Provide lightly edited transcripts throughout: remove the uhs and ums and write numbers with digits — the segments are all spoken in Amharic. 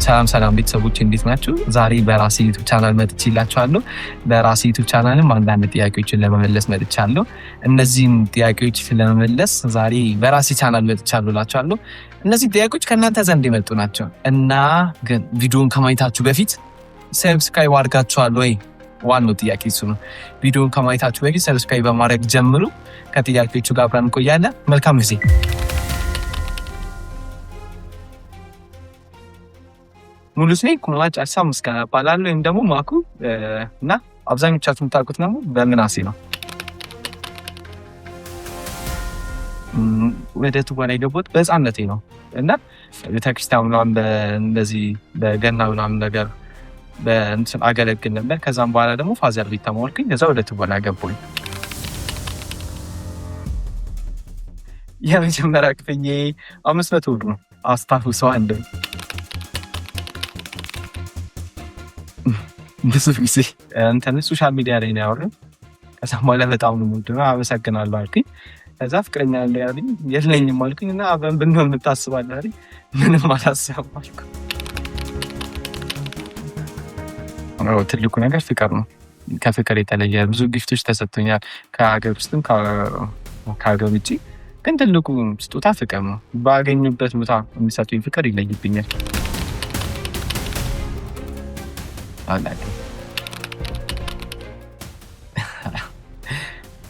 ሰላም ቤተሰቦች እንዴት ናችሁ? ዛሬ በራሴ ዩቲዩብ ቻናል መጥቼላችኋለሁ። በራሴ ዩቲዩብ ቻናልም አንዳንድ ጥያቄዎችን ለመመለስ መጥቻለሁ። እነዚህን ጥያቄዎች ለመመለስ ዛሬ በራሴ ቻናል መጥቻለሁ እላችኋለሁ። እነዚህ ጥያቄዎች ከእናንተ ዘንድ የመጡ ናቸው እና ግን ቪዲዮን ከማየታችሁ በፊት ሰብስክራይብ አድርጋችኋል ወይ? ዋናው ጥያቄ እሱ ነው። ቪዲዮን ከማየታችሁ በፊት ሰብስክራይብ በማድረግ ጀምሩ። ከጥያቄዎቹ ጋር አብረን እንቆያለን። መልካም ጊዜ። ሙሉ ስሜ ኩማች አሳ ምስጋና እባላለሁ ወይም ደግሞ ማኩ እና አብዛኞቻችሁ የምታውቁት ደግሞ በምናሴ ነው። ወደ ትወና የገባሁት በህፃንነቴ ነው እና ቤተክርስቲያን ምናምን እንደዚህ በገና ምናምን ነገር በእንትን አገለግል ነበር። ከዛም በኋላ ደግሞ ፋዘር ቤት ተማርኩኝ። ከዛ ወደ ትወና ገባሁኝ። የመጀመሪያ ክፍኜ 500 ብር ነው አስታውሰው አንድ ብዙ ጊዜ እንትን ሶሻል ሚዲያ ላይ ነው ያወራን። ከዛ በኋላ በጣም ነው የምወደው አመሰግናለሁ አልኩኝ። ከዛ ፍቅረኛ ያለኝ የለኝም አልኩኝ እና አብረን ብንሆን የምታስባለህ አይደል? ምንም አላስብም አልኩኝ። ትልቁ ነገር ፍቅር ነው። ከፍቅር የተለየ ብዙ ጊፍቶች ተሰጥቶኛል ከሀገር ውስጥም ከሀገር ውጭ። ግን ትልቁ ስጦታ ፍቅር ነው። ባገኙበት ቦታ የሚሰጡኝ ፍቅር ይለይብኛል።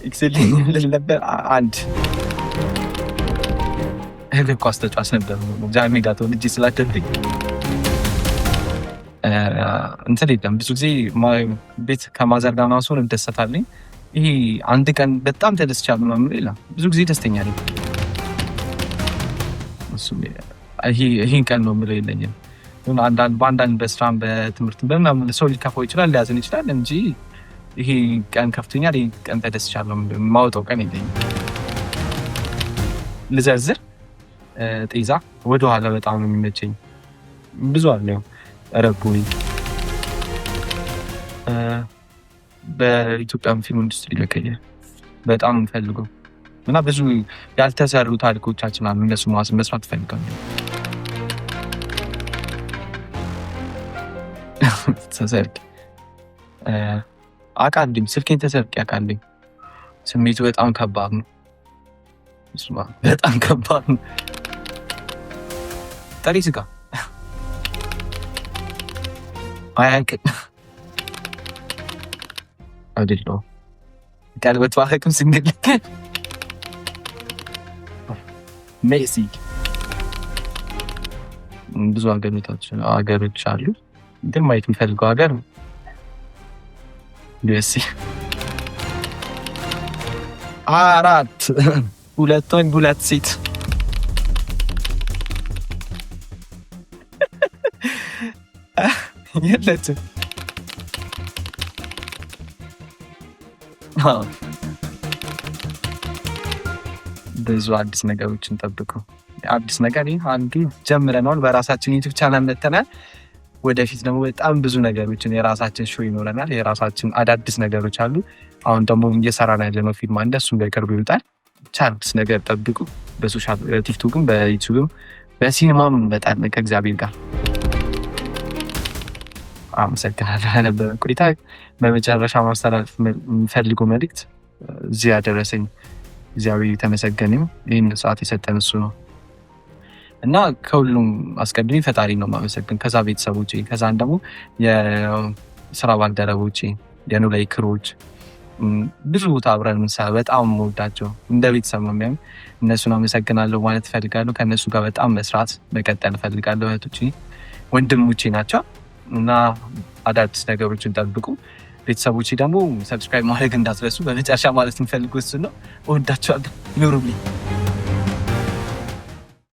ኤክሰሊኝ ልል ነበር። አንድ እግር ኳስ ተጫዋች ነበር። ጃሜዳ ተወልጄ ስላደግኩኝ እንትን የለም ብዙ ጊዜ ቤት ከማዘር ጋር ማስሆን እደሰታለኝ። ይሄ አንድ ቀን በጣም ተደስቻለሁ ምናምን የለም። ብዙ ጊዜ ደስተኛ ነኝ። ይሄን ቀን ነው የምለው የለኝም። በአንዳንድ በስራም በትምህርት በምናምን ሰው ሊከፋው ይችላል፣ ሊያዝን ይችላል እንጂ ይሄ ቀን ከፍቶኛል፣ ይሄ ቀን ተደስቻለሁ የማወጣው ቀን የለኝም። ልዘርዝር። ጤዛ ወደኋላ በጣም ነው የሚመቸኝ። ብዙ አለው። ረቡኝ በኢትዮጵያ ፊልም ኢንዱስትሪ መቀየር በጣም ፈልገው እና ብዙ ያልተሰሩ ታሪኮቻችን አሉ። እነሱ መስራት ፈልጋለሁ። ተሰርቅ አቃልኝ ስልኬን ተሰርቅ ያቃልኝ ስሜቱ በጣም ከባድ ነው። በጣም ከባድ ነው። ጥሬ ስጋ አያውቅም አይደለም። ቀለበት ባረቅም ስንል ሜሲ ብዙ ሀገሮች አሉ። ግን ማየት የሚፈልገው ሀገር ዩኤስኤ 4 2 ወንድ 2 ሴት የለችም። ብዙ አዲስ ነገሮችን ጠብቁ። አዲስ ነገር አንዱ ጀምረናል። በራሳችን ዩቲዩብ ቻናል መተናል። ወደፊት ደግሞ በጣም ብዙ ነገሮችን የራሳችን ሾው ይኖረናል። የራሳችን አዳዲስ ነገሮች አሉ። አሁን ደግሞ እየሰራን ያለነው ፊልም አለ። እሱም በቅርቡ ይወጣል። አዲስ ነገር ጠብቁ። በሶሻል ቲክቶክም በዩቲዩብም በሲኒማም በጣም ከእግዚአብሔር ጋር አመሰግናለሁ ለነበረ ቆይታ። በመጨረሻ ማስተላለፍ የምፈልገው መልእክት እዚህ ያደረሰኝ እግዚአብሔር የተመሰገነ ይሁን። ይህን ሰዓት የሰጠን እሱ ነው እና ከሁሉም አስቀድሜ ፈጣሪ ነው የማመሰግን። ከዛ ቤተሰቦቼ፣ ከዛን ደግሞ የስራ ባልደረቦቼ፣ የኖላይ ክሮች ብዙ ቦታ አብረን ምንሰራ በጣም የምወዳቸው እንደ ቤተሰብ ነው የሚያዩኝ። እነሱን አመሰግናለሁ ማለት እፈልጋለሁ። ከእነሱ ጋር በጣም መስራት መቀጠል እፈልጋለሁ። እህቶቼ ወንድሞቼ ናቸው እና አዳዲስ ነገሮችን ጠብቁ። ቤተሰቦቼ ደግሞ ሰብስክራይብ ማድረግ እንዳትረሱ። በመጨረሻ ማለት የምፈልገው እሱ ነው። እወዳቸዋለሁ። ኑሩልኝ።